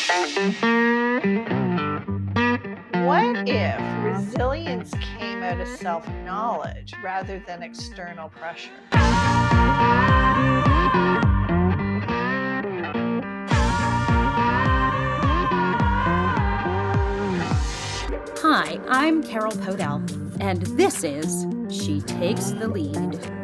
What if resilience came out of self-knowledge rather than external pressure? Hi, I'm Carol Podell, and this is She Takes the Lead.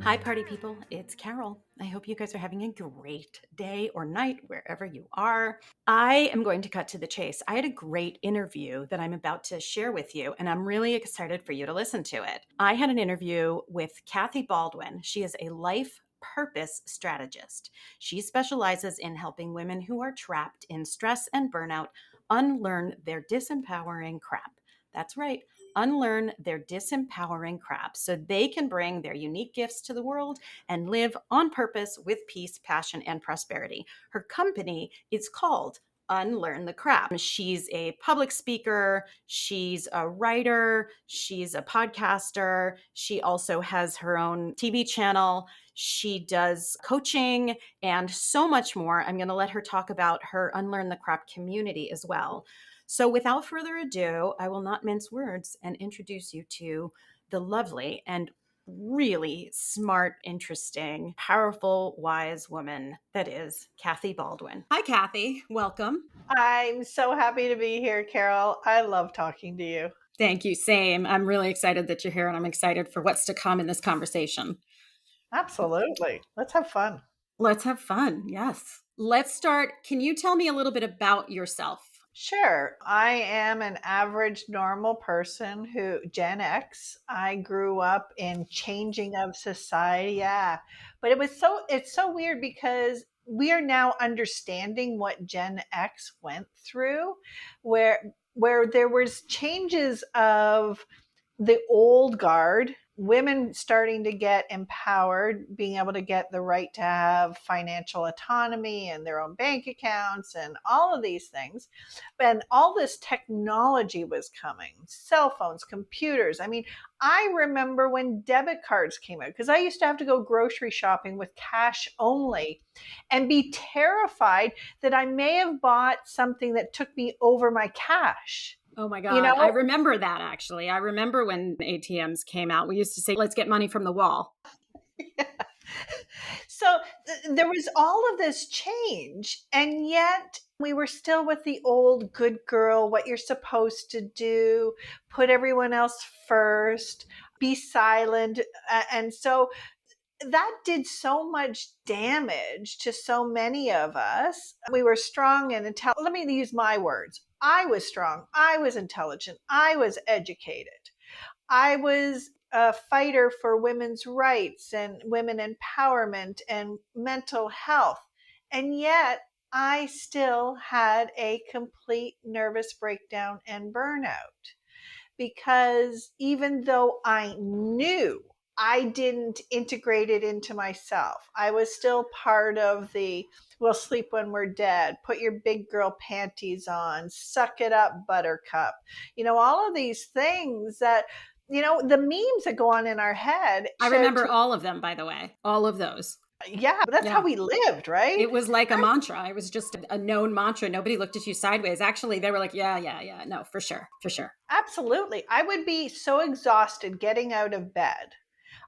Hi, party people. It's Carol. I hope you guys are having a great day or night wherever you are. I am going to cut to the chase. I had a great interview that I'm about to share with you, and I'm really excited for you to listen to it. I had an interview with Kathy Baldwin. She is a life purpose strategist. She specializes in helping women who are trapped in stress and burnout unlearn their disempowering crap. That's right, unlearn their disempowering crap so they can bring their unique gifts to the world and live on purpose with peace, passion, and prosperity. Her company is called Unlearn the Crap. She's a public speaker, she's a writer, she's a podcaster, she also has her own TV channel. She does coaching and so much more. I'm going to let her talk about her Unlearn the Crap community as well. So, without further ado, I will not mince words and introduce you to the lovely and really smart, interesting, powerful, wise woman that is Kathy Baldwin. Hi, Kathy. Welcome. I'm so happy to be here, Carol. I love talking to you. Thank you. Same. I'm really excited that you're here, and I'm excited for what's to come in this conversation. Absolutely. Let's have fun. Let's have fun. Yes. Let's start. Can you tell me a little bit about yourself? Sure. I am an average normal person who Gen X. I grew up in changing of society. Yeah. But it's so weird because we are now understanding what Gen X went through where there was changes of the old guard, women starting to get empowered, being able to get the right to have financial autonomy and their own bank accounts and all of these things. And all this technology was coming, cell phones, computers. I mean, I remember when debit cards came out because I used to have to go grocery shopping with cash only and be terrified that I may have bought something that took me over my cash. Oh my You God. I know, remember that actually. I remember when ATMs came out. We used to say, let's get money from the wall. so there was all of this change, and yet we were still with the old good girl, what you're supposed to do, put everyone else first, be silent. And so that did so much damage to so many of us. We were strong and intelligent. Let me use my words. I was strong. I was intelligent. I was educated. I was a fighter for women's rights and women empowerment and mental health. And yet I still had a complete nervous breakdown and burnout because even though I knew, I didn't integrate it into myself. I was still part of the we'll sleep when we're dead, put your big girl panties on, suck it up, buttercup. All of these things that, the memes that go on in our head. I remember all of them, by the way, all of those. Yeah, but that's how we lived, right? It was like a mantra. It was just a known mantra. Nobody looked at you sideways. Actually, they were like, yeah. No, for sure. For sure. Absolutely. I would be so exhausted getting out of bed.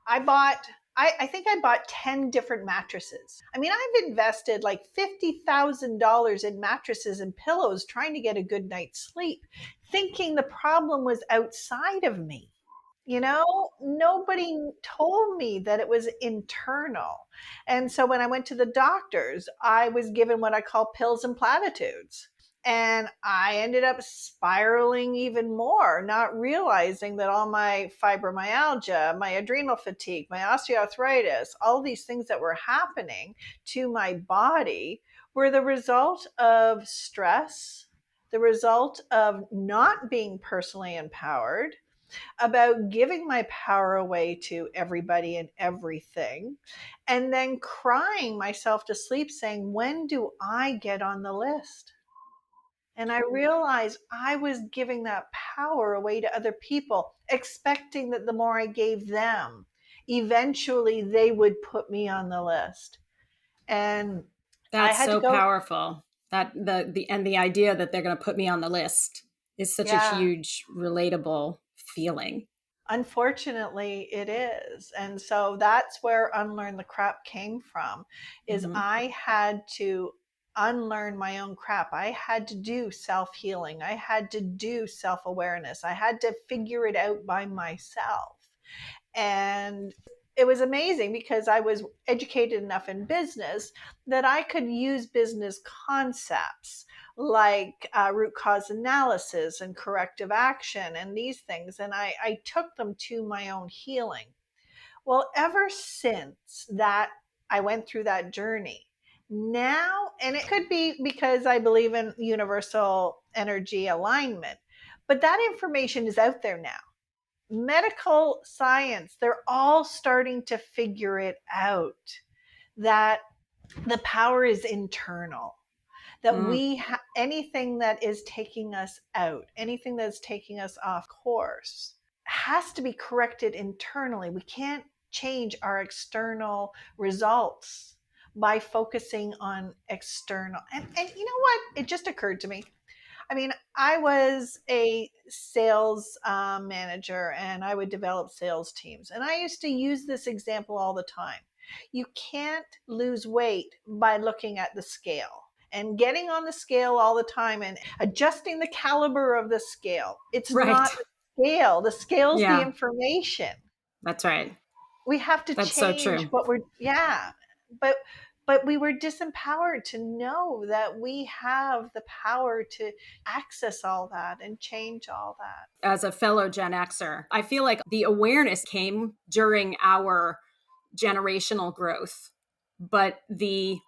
I think I bought 10 different mattresses. I mean, I've invested like $50,000 in mattresses and pillows trying to get a good night's sleep, thinking the problem was outside of me. Nobody told me that it was internal. And so when I went to the doctors, I was given what I call pills and platitudes. And I ended up spiraling even more, not realizing that all my fibromyalgia, my adrenal fatigue, my osteoarthritis, all these things that were happening to my body were the result of stress, the result of not being personally empowered, about giving my power away to everybody and everything, and then crying myself to sleep saying, when do I get on the list? And I realized I was giving that power away to other people, expecting that the more I gave them, eventually they would put me on the list. And I That's had to so go. powerful. That the idea that they're going to put me on the list is such a Yeah. huge relatable feeling. Unfortunately, it is. And so that's where Unlearn the Crap came from, is Mm-hmm. I had to unlearn my own crap. I had to do self-healing. I had to do self-awareness. I had to figure it out by myself. And it was amazing because I was educated enough in business that I could use business concepts like root cause analysis and corrective action and these things. And I took them to my own healing. Well, ever since that, I went through that journey. Now, and it could be because I believe in universal energy alignment, but that information is out there now. Medical science, they're all starting to figure it out, that the power is internal, that Mm. anything that is taking us out, anything that's taking us off course has to be corrected internally. We can't change our external results by focusing on external. And you know what, it just occurred to me, I mean, I was a sales manager and I would develop sales teams. And I used to use this example all the time. You can't lose weight by looking at the scale and getting on the scale all the time and adjusting the caliber of the scale. It's Right. not the scale, the scale's the Yeah, information. that's right. We have to That's so change true. what we're, yeah, but but we were disempowered to know that we have the power to access all that and change all that. As a fellow Gen Xer, I feel like the awareness came during our generational growth, but the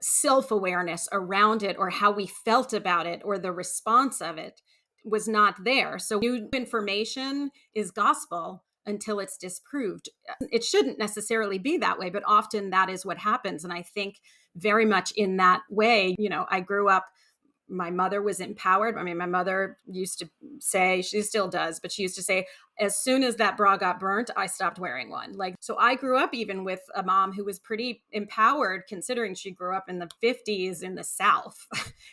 self awareness around it or how we felt about it or the response of it was not there. So, new information is gospel until it's disproved. It shouldn't necessarily be that way, but often that is what happens. And I think very much in that way, I grew up, my mother was empowered. I mean, my mother used to say, she still does, but she used to say, as soon as that bra got burnt, I stopped wearing one. Like, so I grew up even with a mom who was pretty empowered, considering she grew up in the 50s in the South,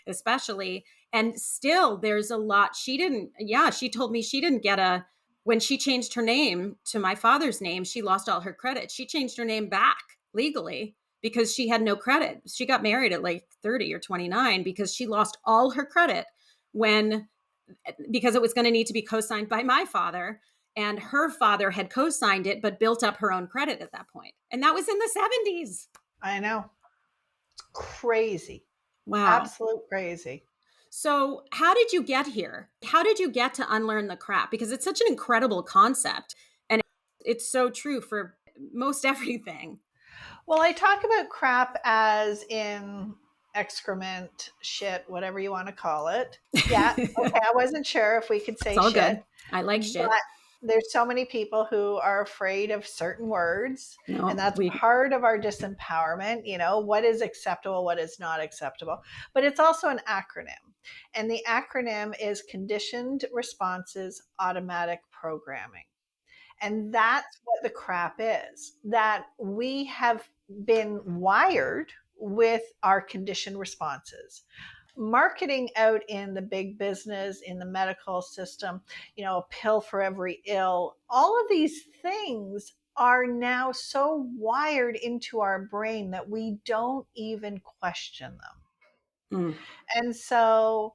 especially. And still, there's a lot. She told me she didn't get when she changed her name to my father's name, she lost all her credit. She changed her name back legally because she had no credit. She got married at like 30 or 29 because she lost all her credit when because it was going to need to be co-signed by my father, and her father had co-signed it but built up her own credit at that point. And that was in the 70s. I know. It's crazy. Wow. Absolute crazy. So, how did you get here? How did you get to unlearn the crap? Because it's such an incredible concept and it's so true for most everything. Well, I talk about crap as in excrement, shit, whatever you want to call it. Yeah. It's Okay. I wasn't sure if we could say all shit, good. I like shit. but there's so many people who are afraid of certain words, and No, that's part of our disempowerment. What is acceptable, what is not acceptable, but it's also an acronym, and the acronym is conditioned responses automatic programming. And that's what the crap is, that we have been wired with our conditioned responses. Marketing out in the big business, in the medical system, a pill for every ill, all of these things are now so wired into our brain that we don't even question them. mm, And so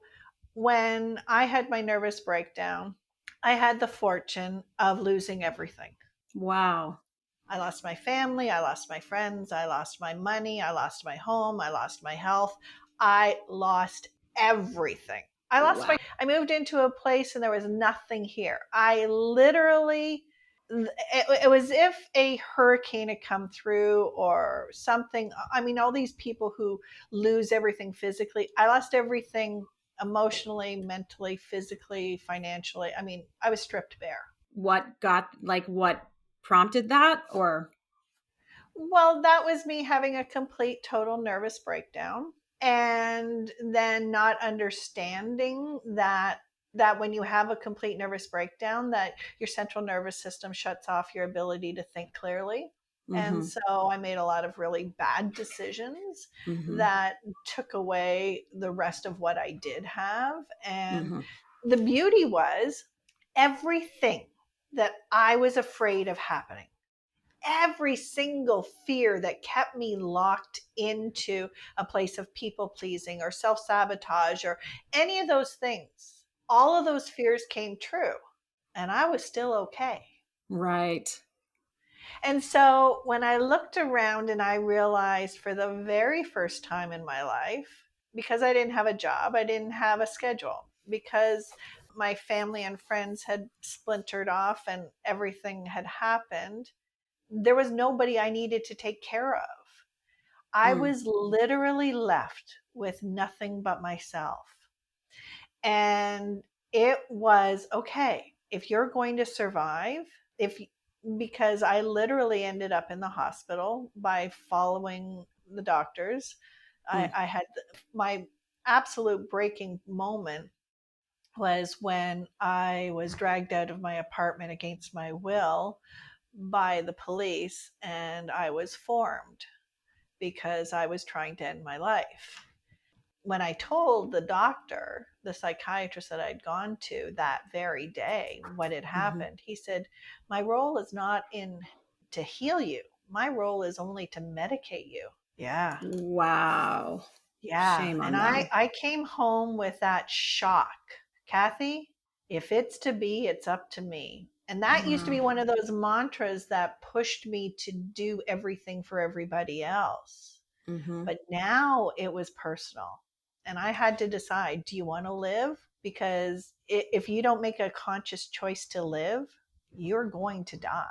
when I had my nervous breakdown, I had the fortune of losing everything. wow. I lost my family, I lost my friends, I lost my money, I lost my home, I lost my health. I lost everything. Wow. I moved into a place and there was nothing here. I literally, it was if a hurricane had come through or something. I mean, all these people who lose everything physically, I lost everything emotionally, mentally, physically, financially. I mean, I was stripped bare. What prompted that? Or Well, that was me having a complete total nervous breakdown and then not understanding that when you have a complete nervous breakdown that your central nervous system shuts off your ability to think clearly. And Mm-hmm. so I made a lot of really bad decisions Mm-hmm. that took away the rest of what I did have. And Mm-hmm. the beauty was everything that I was afraid of happening, every single fear that kept me locked into a place of people pleasing or self sabotage or any of those things, all of those fears came true. And I was still okay. Right. And so when I looked around and I realized for the very first time in my life, because I didn't have a job, I didn't have a schedule, because my family and friends had splintered off and everything had happened, there was nobody I needed to take care of. I Mm. was literally left with nothing but myself. And it was okay, if you're going to survive, if because I literally ended up in the hospital by following the doctors. Mm. I had my absolute breaking moment was when I was dragged out of my apartment against my will by the police and I was formed because I was trying to end my life. When I told the doctor, the psychiatrist that I'd gone to that very day, what had Mm-hmm. happened, he said, "My role is not in to heal you. My role is only to medicate you." Yeah. Wow. Yeah. Shame And on I, them. I came home with that shock. Kathy, if it's to be, it's up to me. And that used to Wow. be one of those mantras that pushed me to do everything for everybody else. Mm-hmm. But now it was personal. And I had to decide, do you want to live? Because if you don't make a conscious choice to live, you're going to die.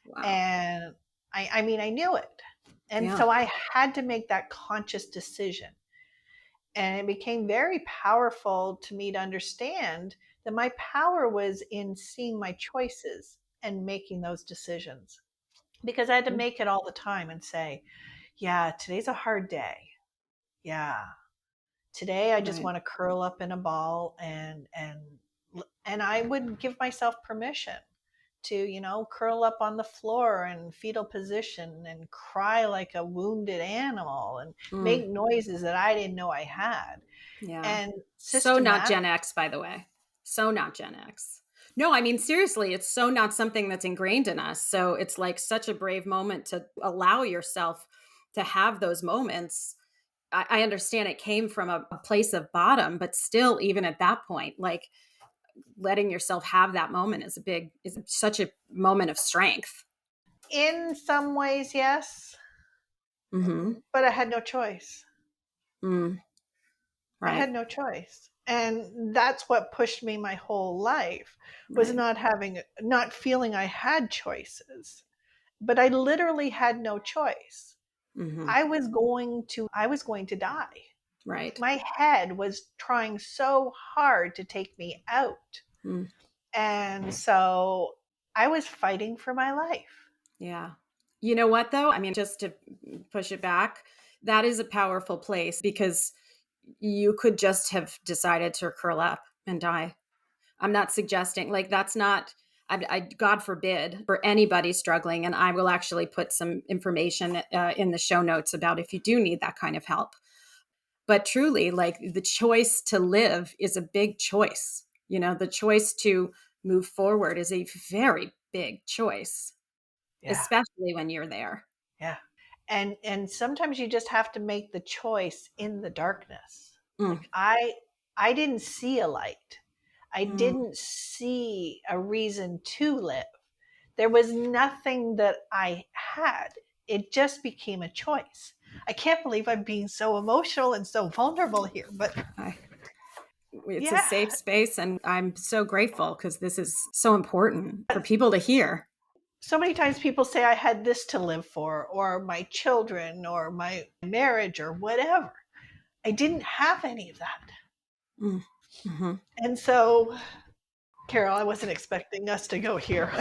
Wow. And I mean, I knew it. And Yeah. so I had to make that conscious decision. And it became very powerful to me to understand that my power was in seeing my choices and making those decisions. Because I had to Mm. make it all the time and say, yeah, today's a hard day. Yeah, today I just Right. want to curl up in a ball and I would give myself permission to, curl up on the floor in fetal position and cry like a wounded animal and Mm. make noises that I didn't know I had. Yeah. And So not systematic Gen X, by the way. So not Gen X. No, I mean, seriously, it's so not something that's ingrained in us. So it's like such a brave moment to allow yourself to have those moments. I understand it came from a place of bottom, but still, even at that point, like letting yourself have that moment is such a moment of strength. in some ways, yes, Mm-hmm. but I had no choice. Mm. I Right. had no choice. And that's what pushed me my whole life was Right. not feeling I had choices. But I literally had no choice. Mm-hmm. I was going to die. Right. My head was trying so hard to take me out. Mm. And so I was fighting for my life. Yeah. You know what, though? I mean, just to push it back, that is a powerful place because you could just have decided to curl up and die. I'm not suggesting, like, that's not, God forbid, for anybody struggling. And I will actually put some information in the show notes about if you do need that kind of help. But truly, like, the choice to live is a big choice. You know, the choice to move forward is a very big choice, Yeah. especially when you're there. Yeah. And sometimes you just have to make the choice in the darkness. Mm, Like I didn't see a light. I mm, didn't see a reason to live. There was nothing that I had. It just became a choice. I can't believe I'm being so emotional and so vulnerable here, but I, it's a yeah. safe space, and I'm so grateful because this is so important for people to hear. So many times people say I had this to live for, or my children, or my marriage, or whatever. I didn't have any of that. Mm, mhm. And so, Carol, I wasn't expecting us to go here.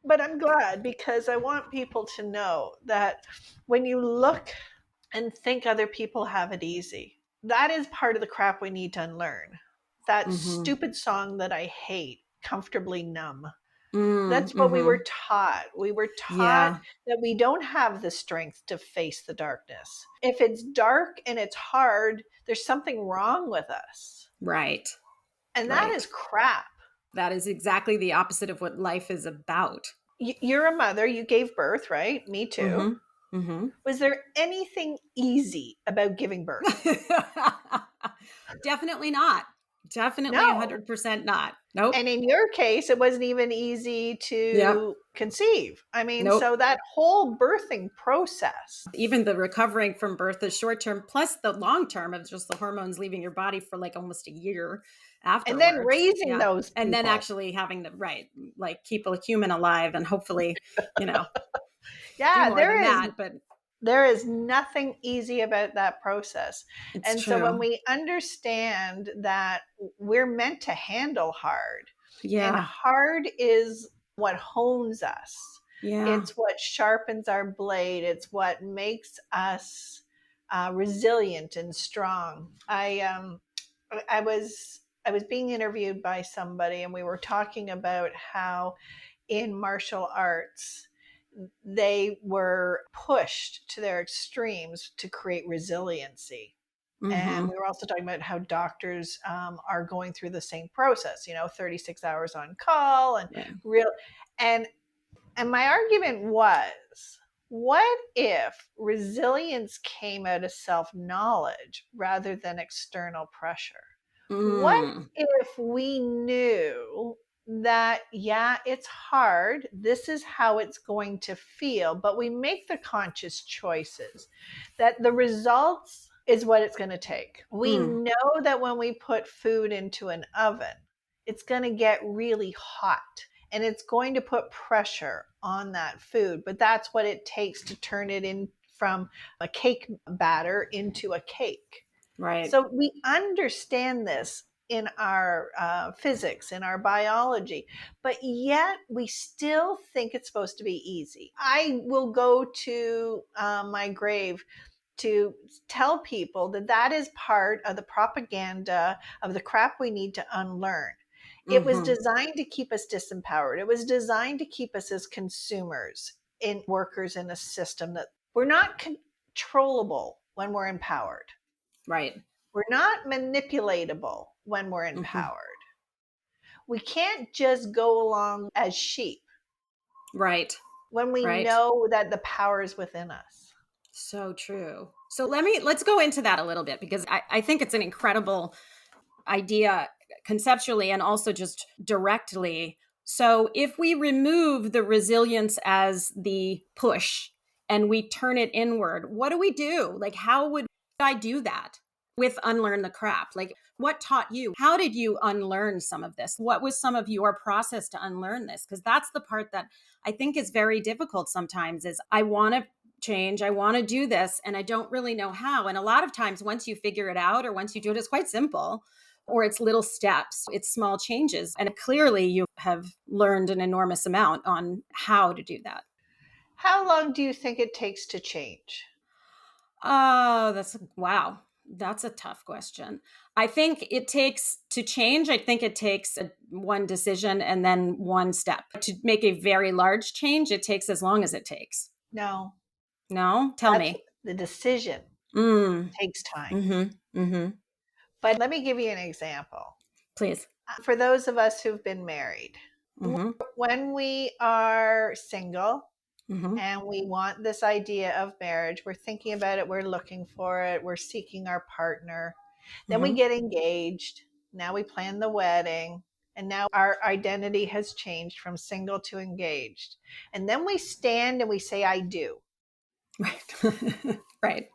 But I'm glad because I want people to know that when you look and think other people have it easy, that is part of the crap we need to unlearn. That Mhm. stupid song that I hate, Comfortably Numb. Mm, That's what we mm-hmm. were taught. We were taught Yeah. that we don't have the strength to face the darkness. If it's dark and it's hard, there's something wrong with us. Right. And that Right. is crap. That is exactly the opposite of what life is about. You're a mother, you gave birth, right? Me too. Mm-hmm. Mm-hmm. Was there anything easy about giving birth? Definitely not. Definitely No. 100% not. Nope. And in your case, it wasn't even easy Yep. to conceive. I mean, Nope. so that whole birthing process, Even the recovering from birth is short term, plus the long term of just the hormones leaving your body for like almost a year and then afterwards. raising Yeah. those And then people. actually having to, right, like keep a human alive and hopefully, you know, do Yeah, more than that. But there is nothing easy about that process. it's And so when true. we understand that we're meant to handle hard, and Yeah. hard is what hones us, Yeah. it's what sharpens our blade, it's what makes us resilient and strong. I was being interviewed by somebody, and we were talking about how in martial arts they were pushed to their extremes to create resiliency. And Mm-hmm. we were also talking about how doctors are going through the same process, 36 hours on call and Right. real. And and my argument was, what if resilience came out of self-knowledge rather than external pressure? What Mm. if we knew that, yeah, it's hard, this is how it's going to feel, but we make the conscious choices that the results is what it's going to take. We Mm. know that when we put food into an oven, it's going to get really hot and it's going to put pressure on that food, but that's what it takes to turn it in from a cake batter into a cake. Right. So we understand this in our physics, in our biology, but yet we still think it's supposed to be easy. I will go to my grave to tell people that that is part of the propaganda of the crap we need to unlearn. It was Mm-hmm. designed to keep us disempowered. It was designed to keep us as consumers, in workers in a system that we're not controllable when we're empowered. Right. We're not manipulatable when we're Mm-hmm. empowered. We can't just go along as sheep Right. when we Right. know that the power is within us. So true. So let's go into that a little bit because I think it's an incredible idea conceptually and also just directly. So if we remove the resilience as the push and we turn it inward, what do we do? Like, how would I do that with Unlearn the Crap? Like, what taught you? How did you unlearn some of this? What was some of your process to unlearn this? Because that's the part that I think is very difficult sometimes is I want to change. I want to do this and I don't really know how. And a lot of times once you figure it out or once you do it, it's quite simple or it's little steps, it's small changes. And clearly you have learned an enormous amount on how to do that. How long do you think it takes to change? Oh, wow. That's a tough question. I think it takes to change. I think it takes one decision and then one step. To make a very large change, it takes as long as it takes. No, No? Tell that's me. the decision Mm. takes time. Mm-hmm. Mm-hmm. But let me give you an example. Please. For those of us who've been married, Mm-hmm. when we are single Mm-hmm. and we want this idea of marriage, we're thinking about it, we're looking for it, we're seeking our partner. Then we Mm-hmm. get engaged. Now we plan the wedding. And now our identity has changed from single to engaged. And then we stand and we say, I do. Right. Right.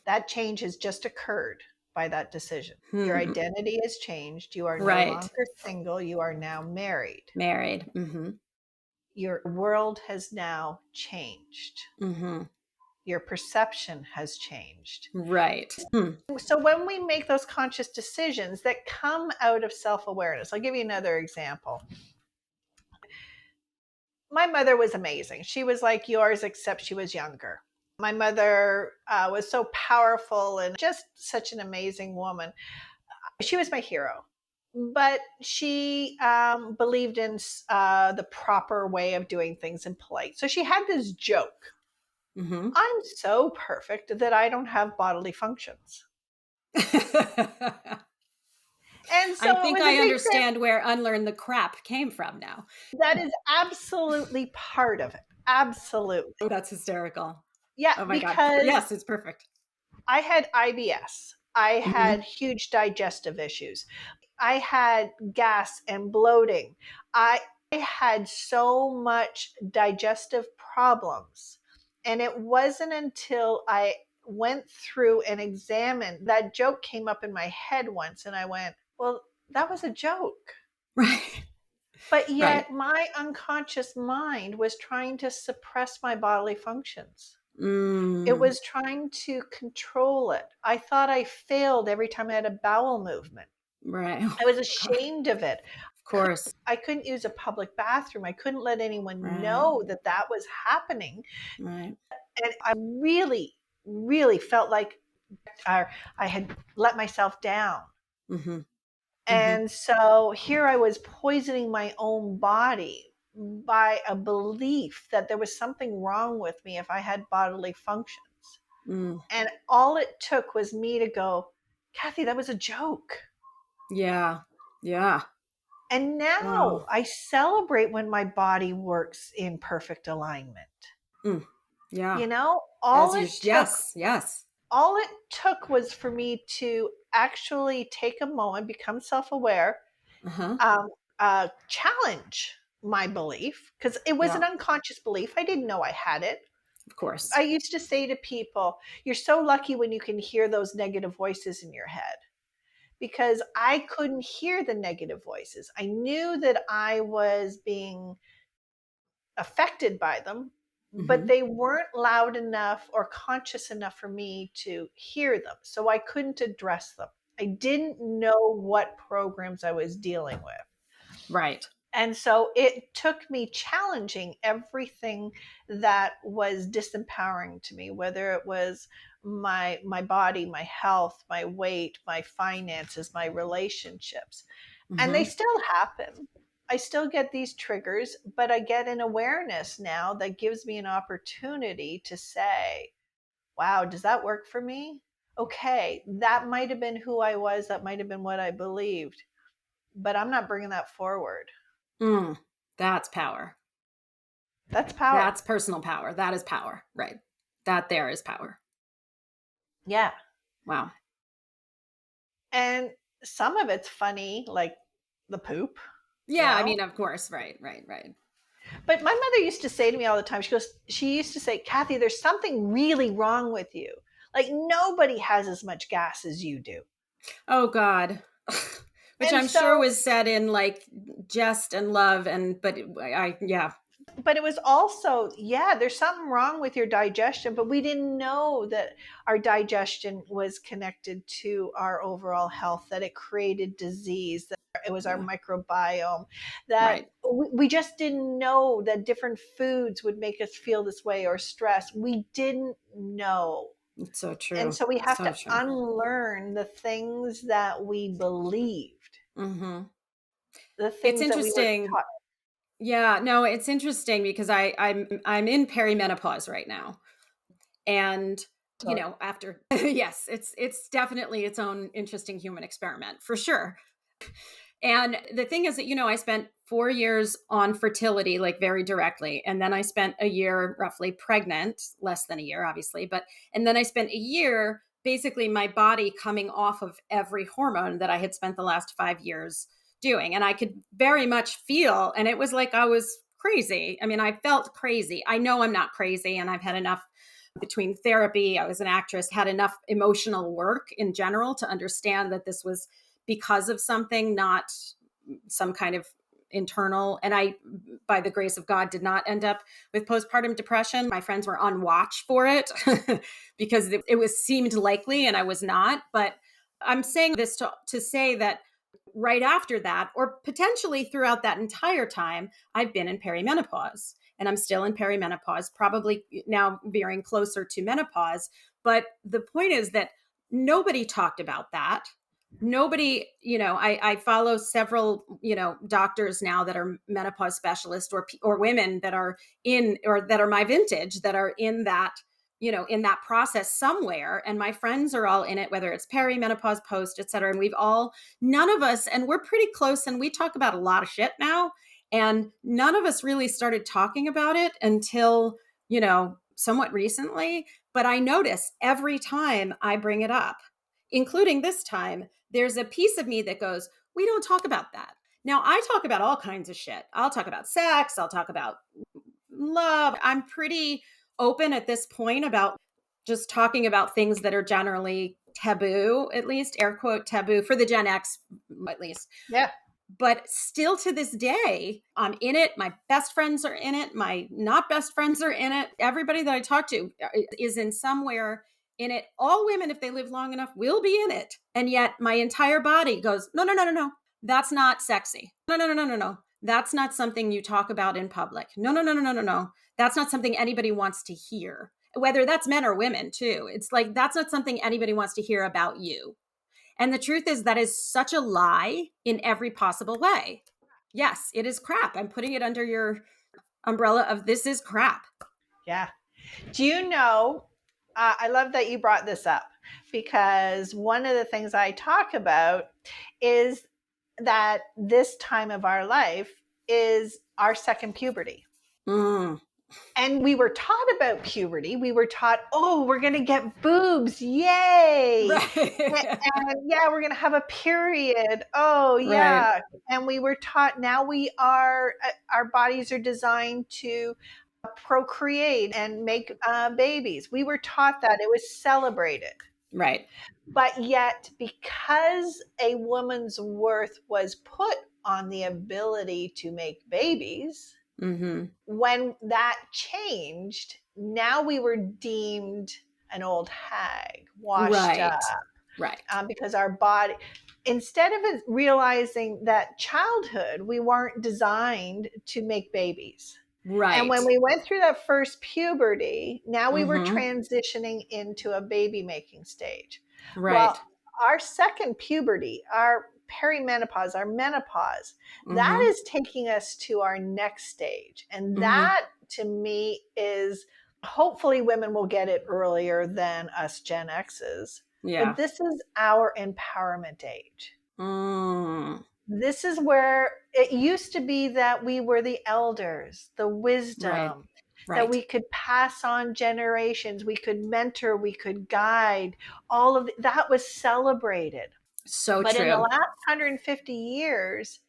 That change has just occurred by that decision. Your Hmm. identity has changed. You are no Right. longer single. You are now married. Married. Mm-hmm. Your world has now changed. Mm-hmm. Your perception has changed. Right. Hmm. So when we make those conscious decisions that come out of self-awareness, I'll give you another example. My mother was amazing. She was like yours, except she was younger. My mother was so powerful and just such an amazing woman. She was my hero. but she believed in the proper way of doing things and polite. So she had this joke: Mm-hmm. I'm so perfect that I don't have bodily functions. And so I it think was a I big thing. understand where unlearn the crap came from now. That is absolutely part of it. Oh, Absolutely. that's hysterical. Yeah, Oh my God. because Yes, it's perfect. I had IBS. I Mm-hmm. had huge digestive issues. I had gas and bloating. I had so much digestive problems. And it wasn't until I went through and examined that joke came up in my head once, and I went, well, that was a joke. Right. But Right. yet my unconscious mind was trying to suppress my bodily functions. It Mm, was trying to control it. I thought I failed every time I had a bowel movement. right. I was Oh, God. ashamed of it. Of course. I couldn't use a public bathroom. I couldn't let anyone Right. know that that was happening. Right. And I really, really felt like I had let myself down. Mm-hmm. Mm-hmm. And so here I was poisoning my own body by a belief that there was something wrong with me if I had bodily functions. Mm. And all it took was me to go, Kathy, that was a joke. Yeah. Yeah. And now Wow. I celebrate when my body works in perfect alignment. Mm. Yeah. You know, As you, yes. Yes. all it took was for me to actually take a moment, become self-aware, Uh-huh. um, challenge my belief, because it was Yeah. an unconscious belief. I didn't know I had it. Of course. I used to say to people, you're so lucky when you can hear those negative voices in your head, because I couldn't hear the negative voices. I knew that I was being affected by them, but Mm-hmm. they weren't loud enough or conscious enough for me to hear them. So I couldn't address them. I didn't know what programs I was dealing with. Right. And so it took me challenging everything that was disempowering to me, whether it was my body, my health, my weight, my finances, my relationships. And they Mm-hmm. still happen. I still get these triggers, but I get an awareness now that gives me an opportunity to say, wow, does that work for me? Okay, that might have been who I was, that might have been what I believed, but I'm not bringing that forward. Mm. That's power. That's power. That's personal power. That is power. Right. That there is power. Yeah. Wow. And some of it's funny, like the poop, you Yeah. I know? mean, of course. Right. Right. Right. But my mother used to say to me all the time, she used to say, Kathy, there's something really wrong with you. Like nobody has as much gas as you do. Oh God. Which And I'm sure so, was said in like jest and love but yeah. but it was also, yeah, there's something wrong with your digestion, but we didn't know that our digestion was connected to our overall health, that it created disease, that it was our Yeah. microbiome, that Right. we just didn't know that different foods would make us feel this way or stress. We didn't know. It's so And true. so we have So to true. unlearn the things that we believed, Mm-hmm. the It's things that we were interesting. taught. Yeah, no, it's interesting because I'm in perimenopause right now. And after yes, it's definitely its own interesting human experiment for sure. And the thing is that, I spent 4 years on fertility, like very directly. And then I spent a year roughly pregnant, less than a year, obviously. And then I spent a year basically my body coming off of every hormone that I had spent the last 5 years doing. And I could very much feel, and it was like I was crazy. I mean, I felt crazy. I know I'm not crazy. And I've had enough between therapy. I was an actress, had enough emotional work in general to understand that this was because of something, not some kind of internal. And I, by the grace of God, did not end up with postpartum depression. My friends were on watch for it because it was seemed likely and I was not. But I'm saying this to say that right after that, or potentially throughout that entire time, I've been in perimenopause and I'm still in perimenopause, probably now veering closer to menopause. But the point is that nobody talked about that. nobody, I follow several, doctors now that are menopause specialists, or women that are in, or that are my vintage, that are in that, in that process somewhere. And my friends are all in it, whether it's perimenopause, post, et cetera. And none of us, and we're pretty close, and we talk about a lot of shit now. And none of us really started talking about it until, somewhat recently. But I notice every time I bring it up, including this time, there's a piece of me that goes, we don't talk about that. Now, I talk about all kinds of shit. I'll talk about sex. I'll talk about love. I'm pretty open at this point about just talking about things that are generally taboo, at least air quote taboo for the Gen X, at least. Yeah. But still to this day, I'm in it. My best friends are in it. My not best friends are in it. Everybody that I talk to is in somewhere in it. All women, if they live long enough, will be in it. And yet my entire body goes, no, no, no, no, no. That's not sexy. No, no, no, no, no, no. That's not something you talk about in public. No, no, no, no, no, no, no. That's not something anybody wants to hear, whether that's men or women too. It's like, that's not something anybody wants to hear about you. And the truth is, that is such a lie in every possible way. Yes, it is crap. I'm putting it under your umbrella of this is crap. Yeah. Do you know? I love that you brought this up, because one of the things I talk about is that this time of our life is our second puberty. Mm. And we were taught about puberty. We were taught, oh, we're going to get boobs. Yay. Right. And yeah, we're going to have a period. Oh, Right. yeah. And we were taught now our bodies are designed to procreate and make babies. We were taught that it was celebrated. Right. But yet, because a woman's worth was put on the ability to make babies, Mm-hmm. when that changed, now we were deemed an old hag, washed up, Right. Right. because our body, instead of realizing that childhood, we weren't designed to make babies. And Right. when we went through that first puberty, now we were Mm-hmm. transitioning into a baby making stage. Well, Right. our second puberty, our perimenopause, our menopause, that Mm-hmm. is taking us to our next stage. And Mm-hmm. that to me is, hopefully women will get it earlier than us Gen X's, but Yeah. this is our empowerment age. Mm. This is where it used to be that we were the elders, the Right. wisdom, that Right. we could pass on generations, we could mentor, we could guide. All of that was celebrated. So But in the true. last 150 years,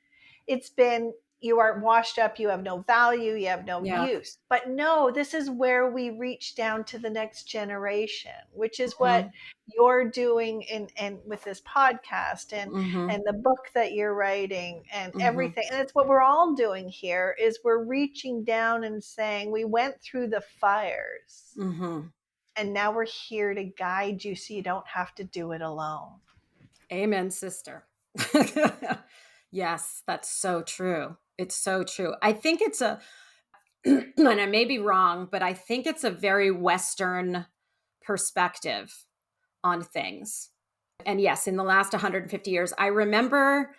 it's been, you are washed up, you have no value, you have no Yeah. use. But no, this is where we reach down to the next generation, which is what Mm-hmm. you're doing in with this podcast Mm-hmm. and the book that you're writing and Mm-hmm. everything. And it's what we're all doing here, is we're reaching down and saying we went through the fires Mm-hmm. and now we're here to guide you so you don't have to do it alone. Amen, sister. Yes, that's so true. It's so true. I think it's and I may be wrong, but I think it's a very Western perspective on things. And yes, in the last 150 years, I remember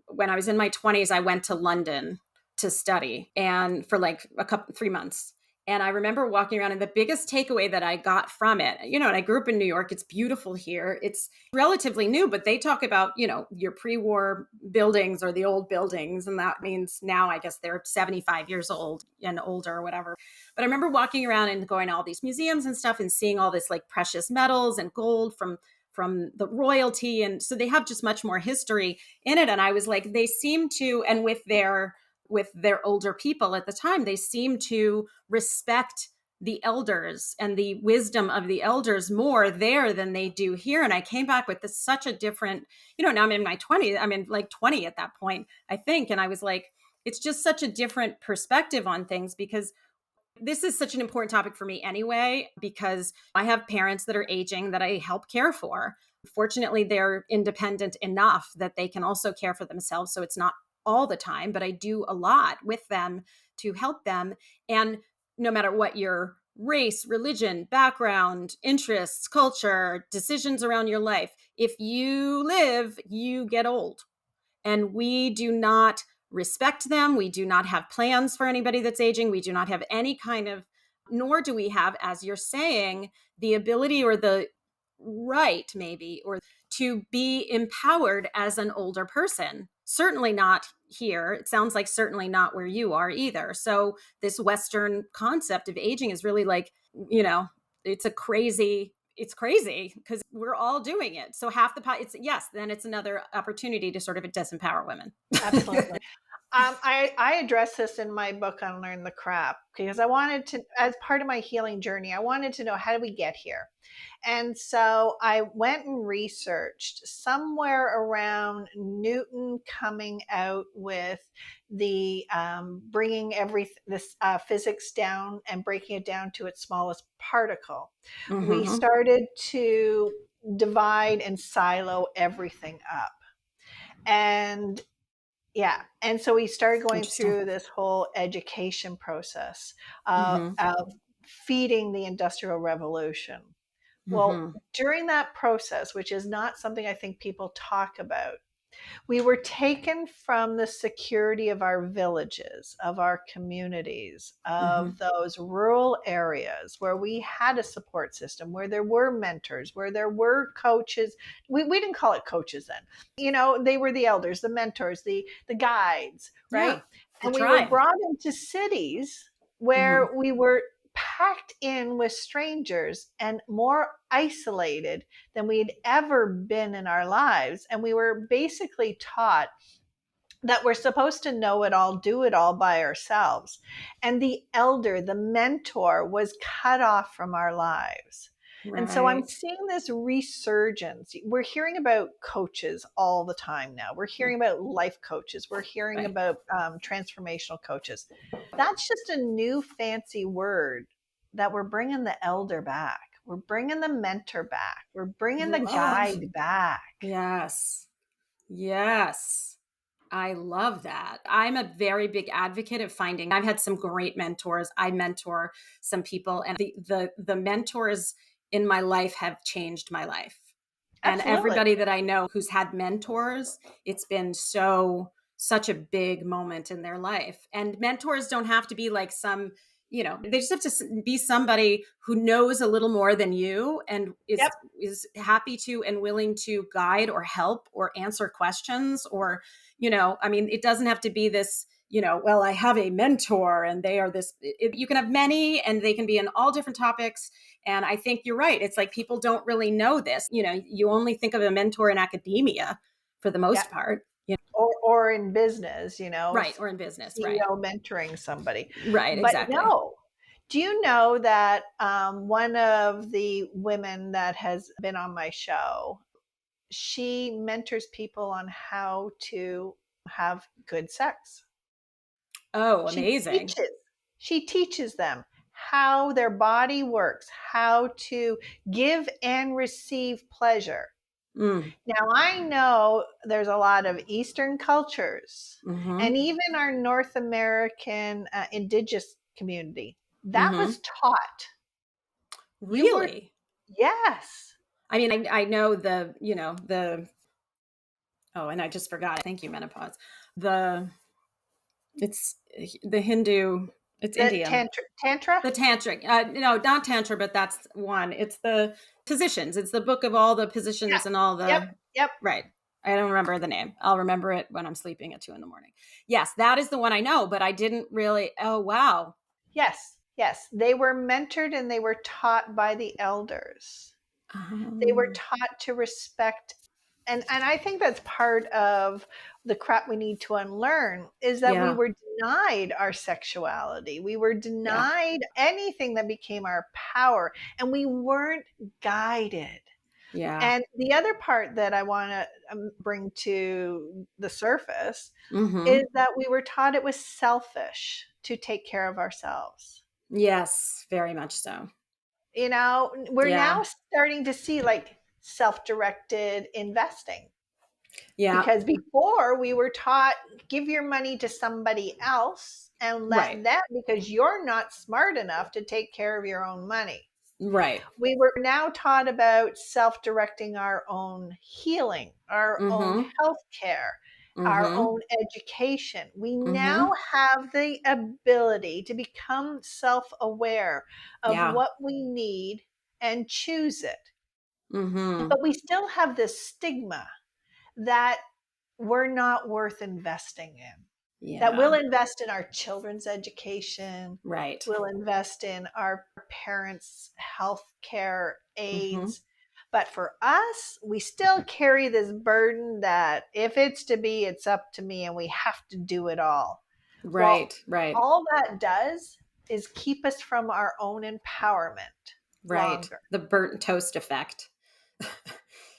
when I was in my 20s, I went to London to study and for like 3 months. And I remember walking around, and the biggest takeaway that I got from it, and I grew up in New York. It's beautiful here. It's relatively new, but they talk about, your pre-war buildings or the old buildings. And that means now I guess they're 75 years old and older or whatever. But I remember walking around and going to all these museums and stuff and seeing all this like precious metals and gold from the royalty. And so they have just much more history in it. And I was like, they seem to, and with their older people at the time, they seem to respect the elders and the wisdom of the elders more there than they do here. And I came back with such a different, now I'm in my 20s. I'm in like 20 at that point, I think. And I was like, it's just such a different perspective on things, because this is such an important topic for me anyway, because I have parents that are aging that I help care for. Fortunately, they're independent enough that they can also care for themselves. So it's not all the time, but I do a lot with them to help them. And no matter what your race, religion, background, interests, culture, decisions around your life, if you live, you get old. And we do not respect them. We do not have plans for anybody that's aging. We do not have any kind of, nor do we have, as you're saying, the ability or the right, maybe, or to be empowered as an older person. Certainly not here. It sounds like certainly not where you are either. So, this Western concept of aging is really like, you know, it's crazy because we're all doing it. So half the it's yes, then it's another opportunity to sort of disempower women. Absolutely. I address this in my book, Unlearn the Crap, because I wanted to, as part of my healing journey, I wanted to know, how did we get here? And so I went and researched somewhere around Newton coming out with the bringing this physics down and breaking it down to its smallest particle. We Mm-hmm. started to divide and silo everything up. And yeah. And so we started going Interesting. through this whole education process Mm-hmm. of feeding the Industrial Revolution. Well, Mm-hmm. during that process, which is not something I think people talk about, we were taken from the security of our villages, of our communities, Mm-hmm. of those rural areas where we had a support system, where there were mentors, where there were coaches. We didn't call it coaches then. They were the elders, the mentors, the guides, Yeah. right? The And we were tribe. brought into cities Mm-hmm. where we were packed in with strangers and more isolated than we'd ever been in our lives. And we were basically taught that we're supposed to know it all, do it all by ourselves. And the elder, the mentor, was cut off from our lives. And so I'm Right. seeing this resurgence. We're hearing about coaches all the time now. We're Yeah. hearing about life coaches. We're hearing Right. about transformational coaches. That's just a new fancy word that we're bringing the elder back. We're bringing the mentor back. We're bringing the Love. guide back. Yes. Yes. I love that. I'm a very big advocate of finding. I've had some great mentors. I mentor some people, and the mentors in my life have changed my life. And Absolutely. everybody that I know who's had mentors, it's been such a big moment in their life. And mentors don't have to be like some, they just have to be somebody who knows a little more than you and Yep. is happy to and willing to guide or help or answer questions or, I mean, it doesn't have to be this, well, I have a mentor and they are this. You can have many and they can be in all different topics. And I think you're right. It's like people don't really know this. You only think of a mentor in academia for the Yep. most part. Or in business, Right. Or in business. Right. CEO mentoring somebody. Right. But Exactly. no, do you know that one of the women that has been on my show, she mentors people on how to have good sex. Oh, She amazing. teaches. She teaches them how their body works, how to give and receive pleasure. Mm, Now, I know there's a lot of Eastern cultures mm-hmm, and even our North American indigenous community that mm-hmm. was taught. You were, Really? yes. I mean, I know oh, and I just forgot. Thank you, menopause. The, it's the Hindu, it's The Indian. tantra? The tantric, no, not tantra, but that's one. It's the positions. It's the book of all the Yeah. positions and all Yep. the, Yep. right. I don't remember the name. I'll remember it when I'm sleeping at 2 a.m. Yes, that is the one I know, but I didn't really. Oh, wow. Yes. Yes. They were mentored and they were taught by the elders. They were Um, taught to respect, and I think that's part of the crap we need to unlearn, is that we yeah, were denied our sexuality. We were yeah, denied anything that became our power, and we weren't guided. yeah. And the other part that I want to bring to the surface is Mm-hmm. that we were taught it was selfish to take care of ourselves. Yes, very much so. We're Yeah, now starting to see like self-directed investing, yeah, because before we were taught, give your money to somebody else and let right. them, because you're not smart enough to take care of your own money. Right. We were now taught about self-directing our own healing, our own Mm-hmm. health care, our Mm-hmm. own education. We now Mm-hmm. have the ability to become self-aware of Yeah. what we need and choose it. Mm-hmm. But we still have this stigma that we're not worth investing in, that we'll Yeah. invest in our children's education, Right. we'll invest in our parents' health care Mm-hmm. aids. But for us, we still carry this burden that if it's to be, it's up to me and we have to do it all. Well, Right. Right. all that does is keep us from our own empowerment Right. longer. The burnt toast effect.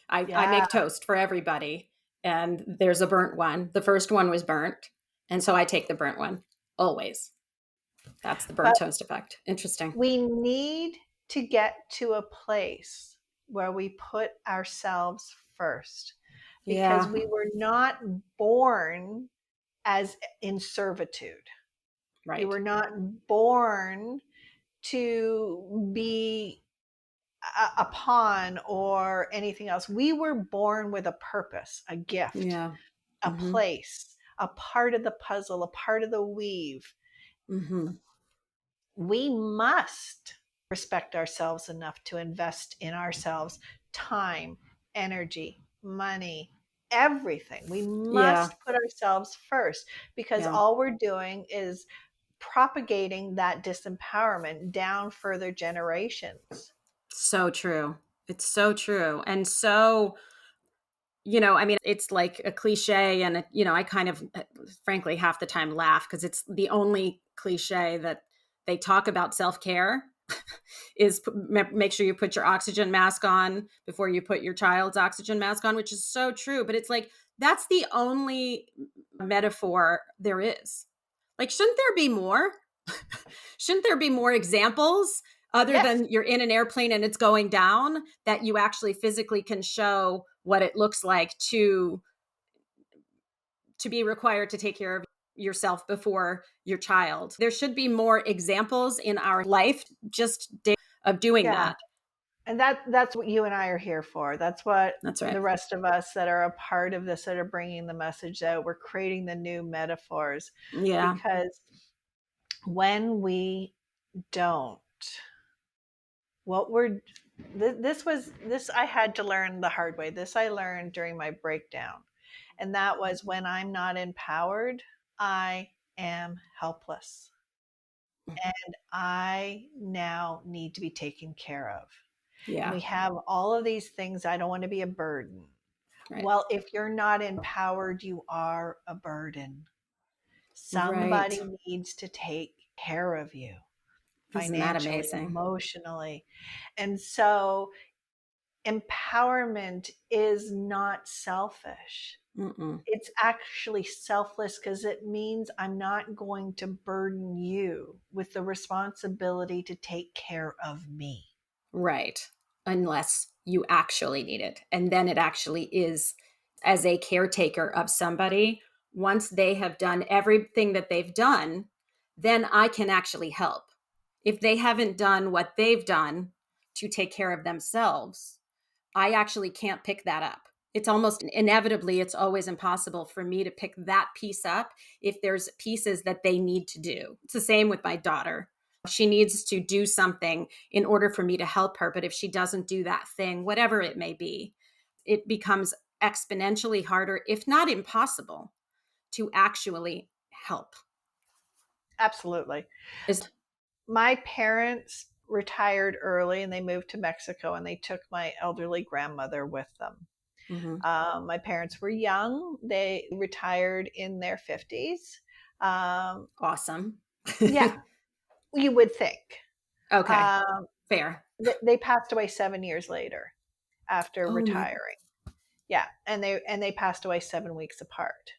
I Yeah. make toast for everybody, and there's a burnt one. The first one was burnt, and so I take the burnt one always. That's the burnt But toast effect. Interesting. we need to get to a place where we put ourselves first because Yeah. we were not born as in servitude. We Right. were not born to be a pawn or anything else. We were born with a purpose, a gift, Yeah. a Mm-hmm. place, a part of the puzzle, a part of the weave. Mm-hmm. We must respect ourselves enough to invest in ourselves time, energy, money, everything. We Yeah. must put ourselves first because Yeah. all we're doing is propagating that disempowerment down further generations. So true. It's so true. And so, I mean, it's like a cliche, and, I kind of, frankly, half the time laugh because it's the only cliche that they talk about self care is make sure you put your oxygen mask on before you put your child's oxygen mask on, which is so true. But it's like, that's the only metaphor there is. Like, shouldn't there be more? Shouldn't there be more examples other Yes. than you're in an airplane and it's going down that you actually physically can show what it looks like to be required to take care of yourself before your child? There should be more examples in our life just of doing Yeah. that. And that's what you and I are here for. That's what That's the right. rest of us that are a part of this, that are bringing the message out. We're creating the new metaphors Yeah. because when we don't, what we're this I had to learn the hard way. This I learned during my breakdown. And that was when I'm not empowered, I am helpless. And I now need to be taken care of. And Yeah. we have all of these things. I don't want to be a burden. Right. Well, if you're not empowered, you are a burden. Right. Somebody needs to take care of you Isn't that financially, amazing? emotionally. And so empowerment is not selfish. Mm-mm. It's actually selfless because it means I'm not going to burden you with the responsibility to take care of me. Right. Unless you actually need it. And then it actually is, as a caretaker of somebody, once they have done everything that they've done, then I can actually help. If they haven't done what they've done to take care of themselves, I actually can't pick that up. It's almost inevitably, it's always impossible for me to pick that piece up if there's pieces that they need to do. It's the same with my daughter. She needs to do something in order for me to help her. But if she doesn't do that thing, whatever it may be, it becomes exponentially harder, if not impossible, to actually help. Absolutely. Is My parents retired early and they moved to Mexico and they took my elderly grandmother with them. mhm, My parents were young, they retired in their 50s. Um, awesome. yeah, you would think. Okay, Um, fair. they passed away 7 years later after Oh no. retiring. Yeah, and they passed away 7 weeks apart.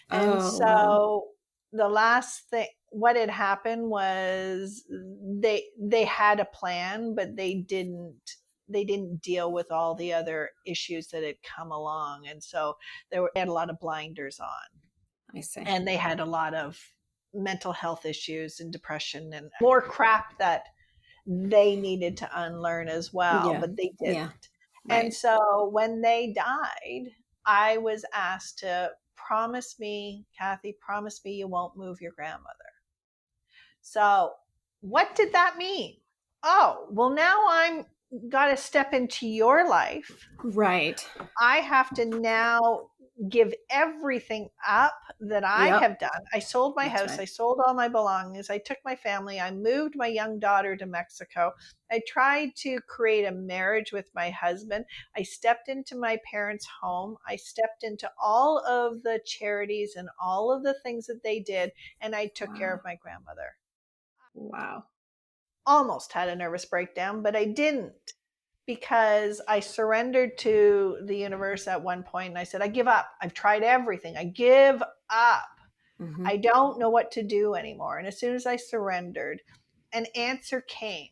And Oh wow. so the last thing what had happened was they had a plan, but they didn't deal with all the other issues that had come along, and so they had a lot of blinders on, I see. and they had a lot of mental health issues and depression and more crap that they needed to unlearn as well, Yeah. but they Yeah. didn't. And Right. so when they died, I was asked to promise me, Kathy, promise me you won't move your grandmother. So what did that mean? Oh, well, now I'm got to step into your life. Right. I have to now give everything up that I Yep. have done. I sold my That's house, right. I sold all my belongings, I took my family, I moved my young daughter to Mexico. I tried to create a marriage with my husband. I stepped into my parents' home. I stepped into all of the charities and all of the things that they did, and I took care Wow. of my grandmother. Wow. Almost had a nervous breakdown, but I didn't, because I surrendered to the universe at one point and I said, I give up. I've tried everything. I give up. Mm-hmm. I don't know what to do anymore. And as soon as I surrendered, an answer came.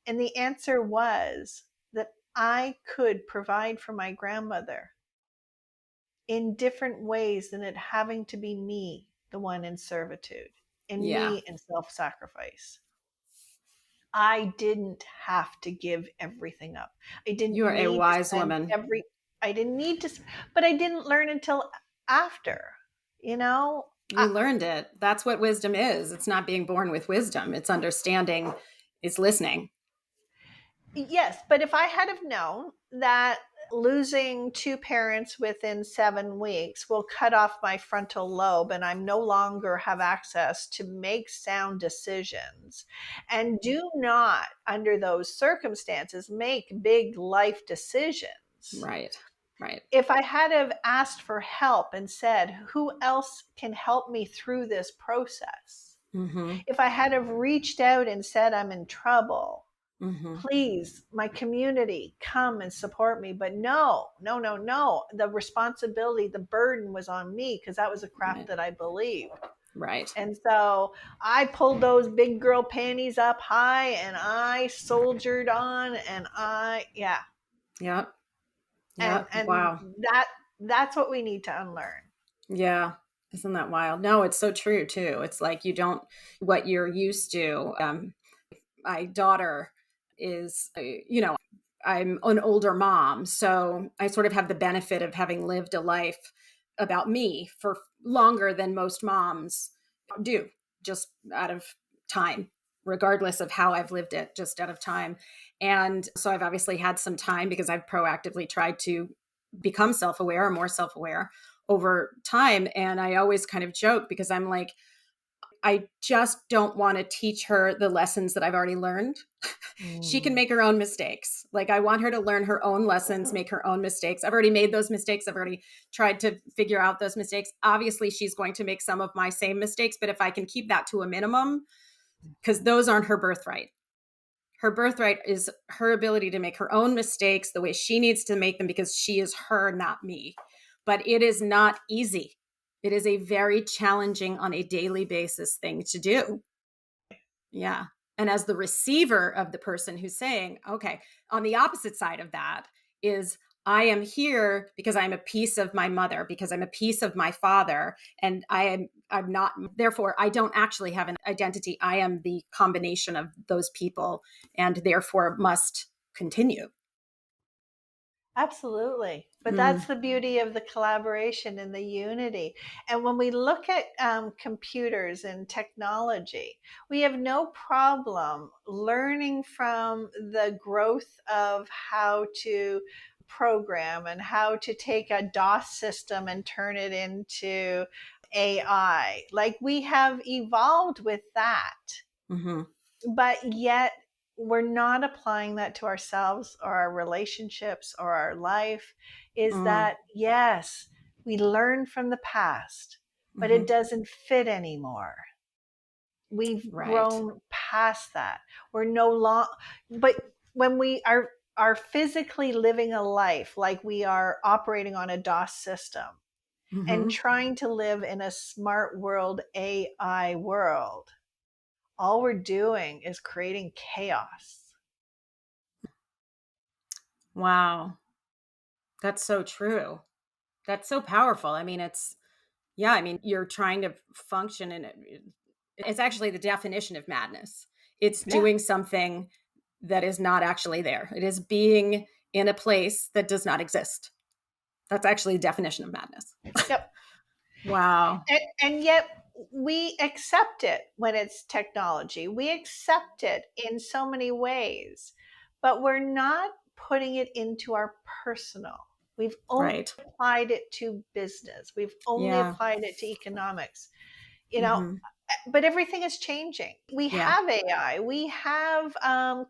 And the answer was that I could provide for my grandmother in different ways than it having to be me, the one in servitude, and Yeah. me in self sacrifice. I didn't have to give everything up. I didn't You are a need to wise spend woman. every I didn't need to, but I didn't learn until after, you know? You learned it. That's what wisdom is. It's not being born with wisdom. It's understanding, it's listening. Yes, but if I had have known that losing two parents within 7 weeks will cut off my frontal lobe and I'm no longer have access to make sound decisions, and do not under those circumstances make big life decisions. Right. Right. If I had have asked for help and said, who else can help me through this process? Mm-hmm. If I had have reached out and said, I'm in trouble, Mm-hmm. please, my community, come and support me. But no, no, no, no. The responsibility, the burden was on me because that was the crap Right. that I believed. Right. And so I pulled those big girl panties up high and I soldiered on, and yeah. Yep. And Yep. Wow. that's what we need to unlearn. Yeah. Isn't that wild? No, it's so true too. It's like you don't, what you're used to. My daughter is, I'm an older mom. So I sort of have the benefit of having lived a life about me for longer than most moms do, just out of time, regardless of how I've lived it, just out of time. And so I've obviously had some time because I've proactively tried to become self aware or more self aware over time. And I always kind of joke because I'm like, I just don't want to teach her the lessons that I've already learned. She can Mm. make her own mistakes. Like I want her to learn her own lessons, make her own mistakes. I've already made those mistakes. I've already tried to figure out those mistakes. Obviously, she's going to make some of my same mistakes, but if I can keep that to a minimum, because those aren't her birthright. Her birthright is her ability to make her own mistakes the way she needs to make them because she is her, not me. But it is not easy. It is a very challenging on a daily basis thing to do. Yeah. And as the receiver of the person who's saying, okay, on the opposite side of that is I am here because I'm a piece of my mother, because I'm a piece of my father, and I'm not, therefore I don't actually have an identity. I am the combination of those people and therefore must continue. Absolutely. But Mm, that's the beauty of the collaboration and the unity. And when we look at computers and technology, we have no problem learning from the growth of how to program and how to take a DOS system and turn it into AI. Like we have evolved with that, hmm but yet we're not applying that to ourselves or our relationships or our life. Is mm, that yes, we learn from the past, but it hmm doesn't fit anymore. We've Right. grown past that. We're no long But when we are physically living a life like we are operating on a DOS system and hmm trying to live in a smart world, AI world, all we're doing is creating chaos. Wow. That's so true. That's so powerful. I mean, yeah, I mean, you're trying to function and it's actually the definition of madness. It's Yeah. doing something. that is not actually there. It is being in a place that does not exist. That's actually the definition of madness. Yep. Wow. And yet we accept it when it's technology. We accept it in so many ways, but we're not putting it into our personal. We've only Right. applied it to business. We've only Yeah. applied it to economics. You know, Mm-hmm. but everything is changing. We Yeah. have AI, we have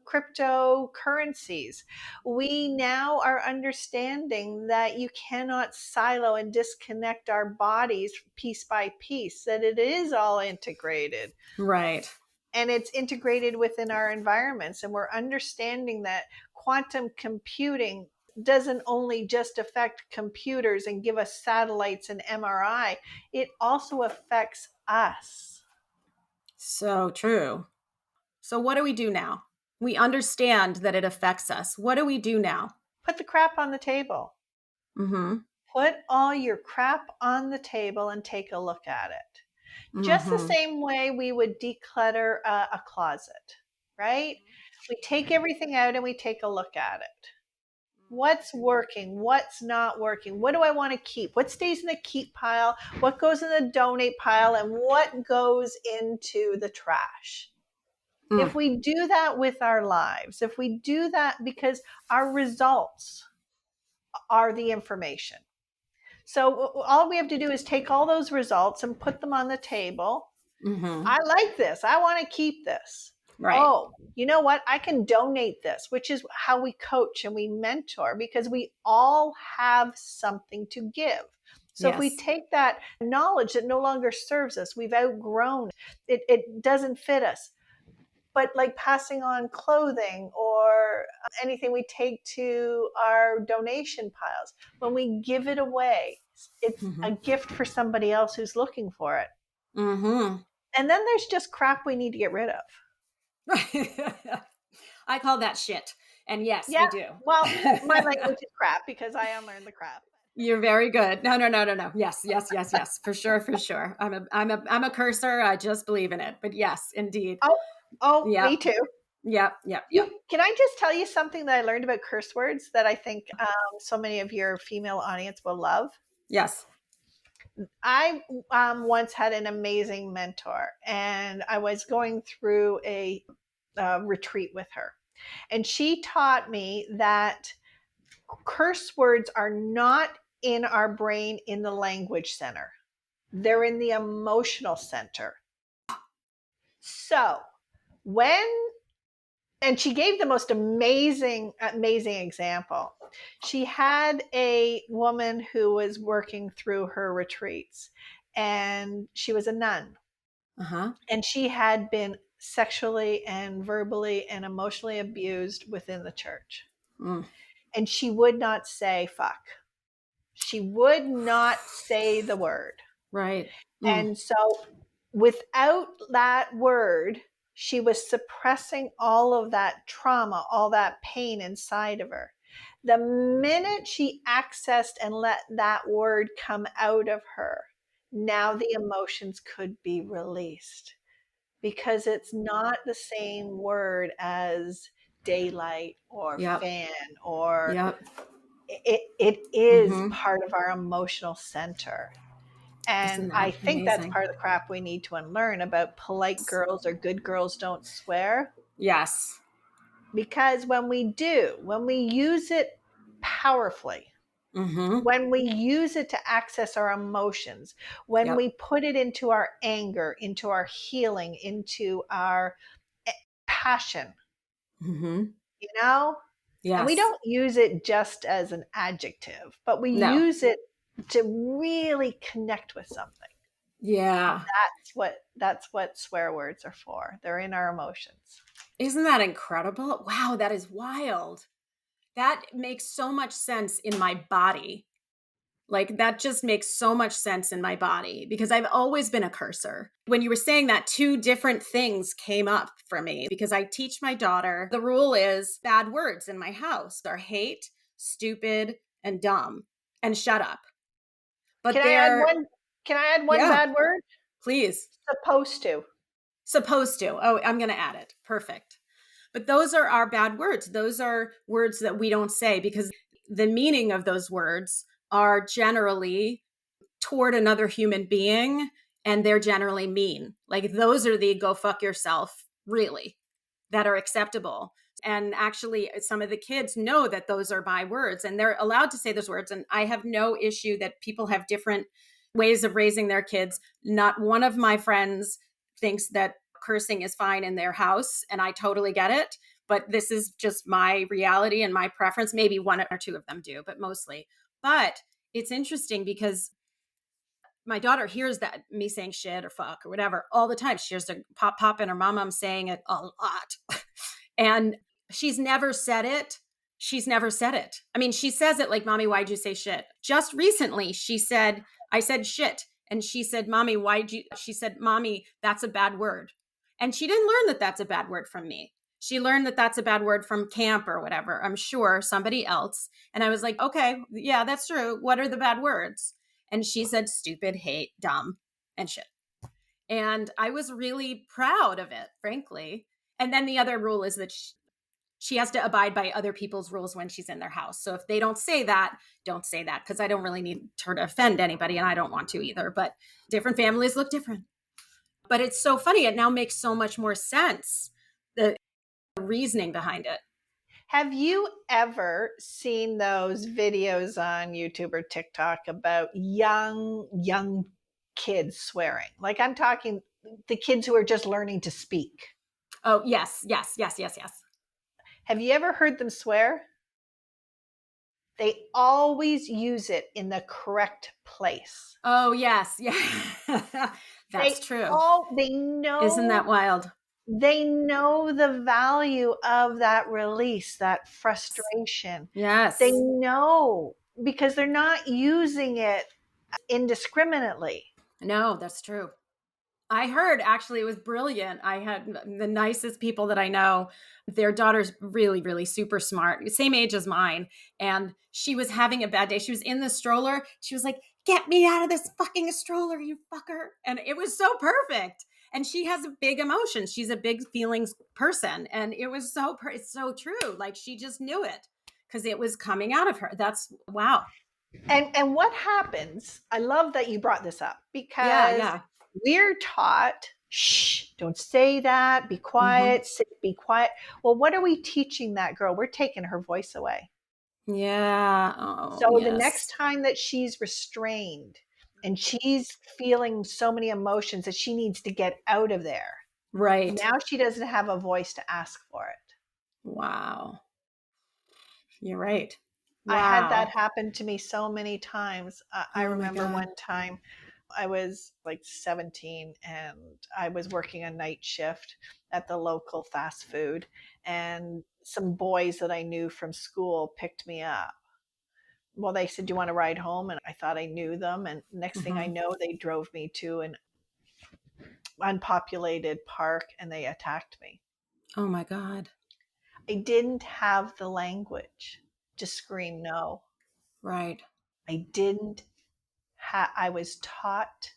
cryptocurrencies. We now are understanding that you cannot silo and disconnect our bodies piece by piece, that it is all integrated Right. and it's integrated within our environments. And we're understanding that quantum computing doesn't only just affect computers and give us satellites and MRI, it also affects us. So true. So what do we do now? We understand that it affects us. What do we do now? Put the crap on the table. Mm-hmm. Put all your crap on the table and take a look at it. Just the Mm-hmm. same way we would declutter a closet, right? We take everything out and we take a look at it. What's working? What's not working? What do I want to keep? What stays in the keep pile? What goes in the donate pile? And what goes into the trash? If Mm. we do that with our lives, if we do that because our results are the information. So all we have to do is take all those results and put them on the table. Mm-hmm. I like this. I want to keep this. Right. Oh, you know what? I can donate this, which is how we coach and we mentor because we all have something to give. So if we Yes. take that knowledge that no longer serves us, we've outgrown it doesn't fit us. But like passing on clothing or anything we take to our donation piles, when we give it away, it's a Mm-hmm. gift for somebody else who's looking for it. Mm-hmm. And then there's just crap we need to get rid of. I call that shit. And yes, Yeah, we do. well, my language is crap because I unlearned the crap. You're very good. No, no, no, no, no. Yes, yes, yes, yes. For sure, for sure. I'm a cursor. I just believe in it. But yes, indeed. Oh, oh, Yep. me too. Yep. Yep. Yep. You can I just tell you something that I learned about curse words that I think so many of your female audience will love? Yes. I once had an amazing mentor, and I was going through a retreat with her. And she taught me that curse words are not in our brain in the language center, they're in the emotional center. So, when and she gave the most amazing example. She had a woman who was working through her retreats, and she was a nun, Uh-huh. and she had been sexually and verbally and emotionally abused within the church, Mm. and she would not say fuck. She would not say the word. Right. Mm. And so, without that word, she was suppressing all of that trauma, all that pain inside of her. The minute she accessed and let that word come out of her, now the emotions could be released because it's not the same word as daylight or Yep. fan or Yep. it is Mm-hmm. part of our emotional center. And Isn't I that think that's amazing? part of the crap we need to unlearn about polite girls or good girls don't swear. Yes. Because when we use it powerfully, Mm-hmm. when we use it to access our emotions, when Yep. we put it into our anger, into our healing, into our passion, Mm-hmm. you know? And we Yes. don't use it just as an adjective, but we No. use it to really connect with something. Yeah. That's what swear words are for. They're in our emotions. Isn't that incredible? Wow, that is wild. That makes so much sense in my body. Like that just makes so much sense in my body because I've always been a cursor. When you were saying that, two different things came up for me because I teach my daughter the rule is bad words in my house are hate, stupid, and dumb, and shut up. But Can I add they're, one? Can I add one yeah, bad word? please. Supposed to. Supposed to. Oh, I'm going to add it. Perfect. But those are our bad words. Those are words that we don't say because the meaning of those words are generally toward another human being, and they're generally mean. Like those are the go fuck yourself, really, that are acceptable. And actually, some of the kids know that those are my words and they're allowed to say those words. And I have no issue that people have different ways of raising their kids. Not one of my friends thinks that cursing is fine in their house. And I totally get it. But this is just my reality and my preference. Maybe one or two of them do, but mostly. But it's interesting because my daughter hears that me saying shit or fuck or whatever all the time. She hears the pop pop and her mom saying it a lot. And she's never said it. She's never said it. I mean, she says it like, Mommy, why'd you say shit? Just recently, she said, I said shit. And she said, Mommy, she said, Mommy, that's a bad word. And she didn't learn that that's a bad word from me. She learned that that's a bad word from camp or whatever. I'm sure somebody else. And I was like, okay, yeah, that's true. What are the bad words? And she said, stupid, hate, dumb, and shit. And I was really proud of it, frankly. And then the other rule is that she has to abide by other people's rules when she's in their house. So if they don't say that, don't say that, because I don't really need her to offend anybody and I don't want to either. But different families look different. But it's so funny. It now makes so much more sense, the reasoning behind it. Have you ever seen those videos on YouTube or TikTok about young kids swearing? Like I'm talking the kids who are just learning to speak. Oh, yes, yes, yes, yes, yes. Have you ever heard them swear? They always use it in the correct place. Oh, yes. Yeah. That's true. They Isn't know that wild? the value of that release, that frustration. They Yes. know because they're not using it indiscriminately. No, that's true. I heard actually it was brilliant. I had the nicest people that I know. Their daughter's really, really super smart, same age as mine. And she was having a bad day. She was in the stroller. She was like, get me out of this fucking stroller, you fucker. And it was so perfect. And she has a big emotion. She's a big feelings person. And it was it's so true. Like she just knew it because it was coming out of her. That's wow. And what happens? I love that you brought this up Yeah. because Yeah. we're taught, shh, don't say that, be Mm-hmm. quiet, sit, be quiet. Well, what are we teaching that girl? We're taking her voice away. Yeah. Oh, So the next yes. time that she's restrained and she's feeling so many emotions that she needs to get out of there, Right. now she doesn't have a voice to ask for it. Wow. You're right. I had that Wow. happen to me so many times. I Oh my remember God. one time I was like 17 and I was working a night shift at the local fast food, and some boys that I knew from school picked me up. Well, they said, "Do you want to ride home?" And I thought I knew them. And next thing I Hmm. know, they drove me to an unpopulated park and they attacked me. Oh my God. I didn't have the language to scream no. Right. I didn't I was taught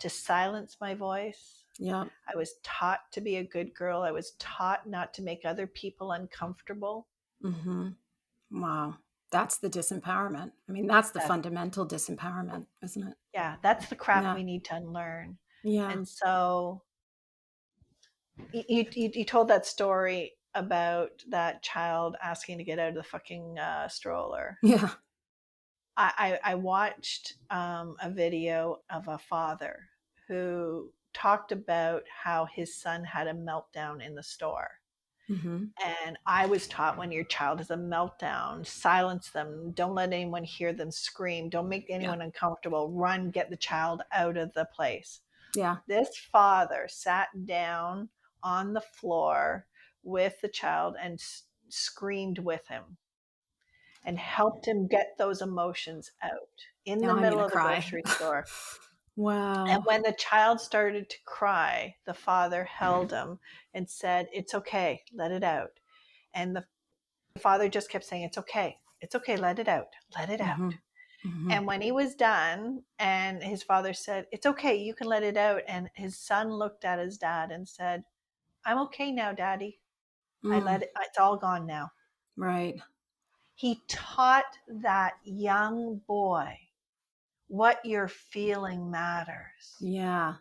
to silence my voice. Yep. I was taught to be a good girl. I was taught not to make other people uncomfortable. Hmm. Wow. That's the disempowerment. I mean, that's the That's, fundamental disempowerment, isn't it? yeah, that's the crap Yeah. we need to unlearn. Yeah. And so you told that story about that child asking to get out of the fucking stroller. Yeah. I watched a video of a father who talked about how his son had a meltdown in the store. Hmm. And I was taught when your child has a meltdown, silence them. Don't let anyone hear them scream. Don't make Yeah. anyone uncomfortable. Run, get the child out of the place. Yeah. This father sat down on the floor with the child and screamed with him and helped him get those emotions out in the Now I'm going middle to of the cry. grocery store. And Wow. when the child started to cry, the father held him and said, "It's okay, let it out." And the father just kept saying, "It's okay. It's okay. Let it out. Let it Hmm. out." Hmm. And when he was done, and his father said, "It's okay. You can let it out." And his son looked at his dad and said, "I'm okay now, Daddy." I Mm, let it, it's all gone now. right. He taught that young boy what you're feeling matters. Yeah.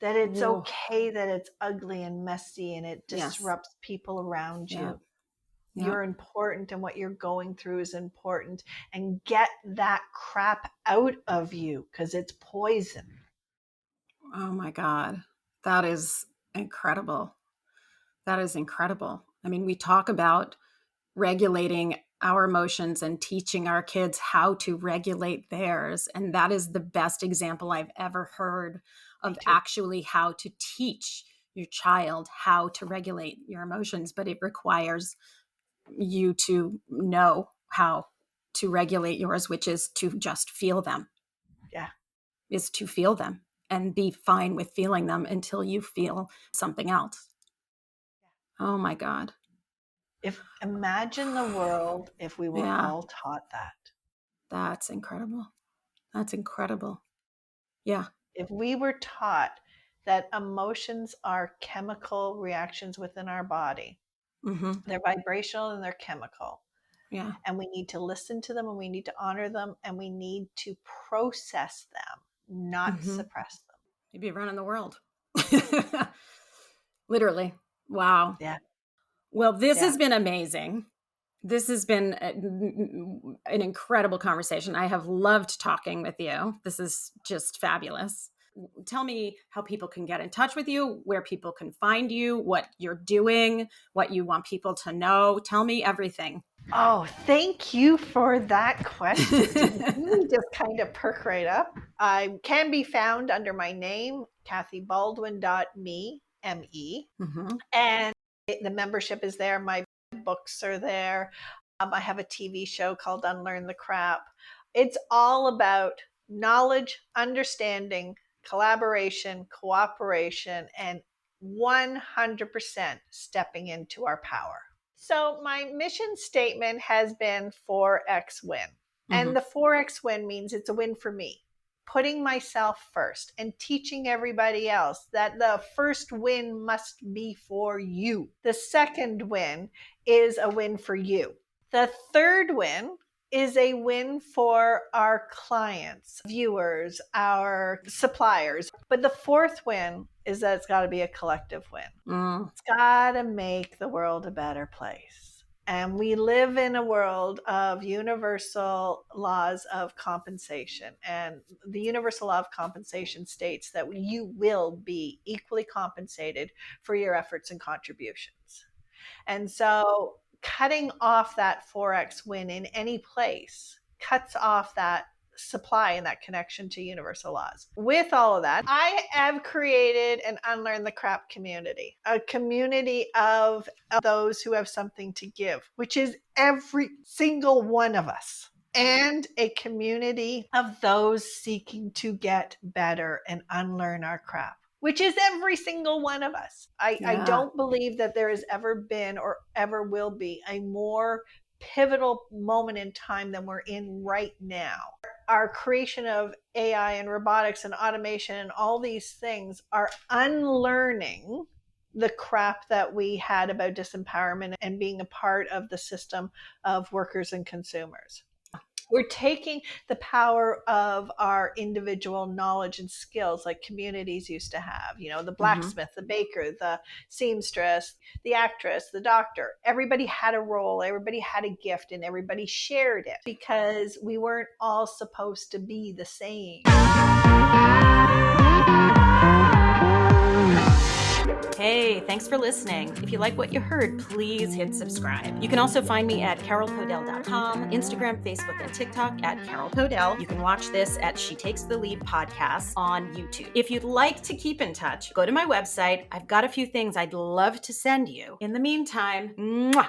That it's Whoa. okay that it's ugly and messy and it Yes. disrupts people around Yeah. you. Yeah. You're important and what you're going through is important. And get that crap out of you because it's poison. Oh my God. That is incredible. That is incredible. I mean, we talk about regulating our emotions and teaching our kids how to regulate theirs. And that is the best example I've ever heard Me of too. actually how to teach your child how to regulate your emotions. But it requires you to know how to regulate yours, which is to just feel them, Yeah. is to feel them and be fine with feeling them until you feel something else. Oh my God. If imagine the world if we were Yeah, all taught that. that's incredible. That's incredible. Yeah. If we were taught that emotions are chemical reactions within our body, Mm-hmm. they're vibrational and they're chemical, Yeah. and we need to listen to them and we need to honor them and we need to process them, not Mm-hmm. suppress them. You'd be running the world. Literally. Wow. Yeah. Well, this Yeah. has been amazing. This has been an incredible conversation. I have loved talking with you. This is just fabulous. Tell me how people can get in touch with you, where people can find you, what you're doing, what you want people to know. Tell me everything. Oh, thank you for that question. You really just kind of perk right up. I can be found under my name, kathybaldwin.me, M-E. Mm-hmm. And the membership is there. My books are there. I have a TV show called Unlearn the Crap. It's all about knowledge, understanding, collaboration, cooperation, and 100% stepping into our power. So, my mission statement has been 4x win. Mm-hmm. And the 4x win means it's a win for me. Putting myself first and teaching everybody else that the first win must be for you. The second win is a win for you. The third win is a win for our clients, viewers, our suppliers. But the fourth win is that it's got to be a collective win. Mm. It's got to make the world a better place. And we live in a world of universal laws of compensation. And the universal law of compensation states that you will be equally compensated for your efforts and contributions. And so cutting off that 4x win in any place cuts off that supply and that connection to universal laws. With all of that, I have created an Unlearn the Crap community, a community of those who have something to give, which is every single one of us, and a community of those seeking to get better and unlearn our crap, which is every single one of us. I Yeah. don't believe that there has ever been or ever will be a more pivotal moment in time than we're in right now. Our creation of AI and robotics and automation and all these things are unlearning the crap that we had about disempowerment and being a part of the system of workers and consumers. We're taking the power of our individual knowledge and skills like communities used to have, the Mm-hmm. blacksmith, the baker, the seamstress, the actress, the doctor. Everybody had a role, everybody had a gift, and everybody shared it because we weren't all supposed to be the same. Hey, thanks for listening. If you like what you heard, please hit subscribe. You can also find me at carolpodell.com, Instagram, Facebook, and TikTok at Carol Podell. You can watch this at She Takes the Lead podcast on YouTube. If you'd like to keep in touch, go to my website. I've got a few things I'd love to send you. In the meantime, mwah,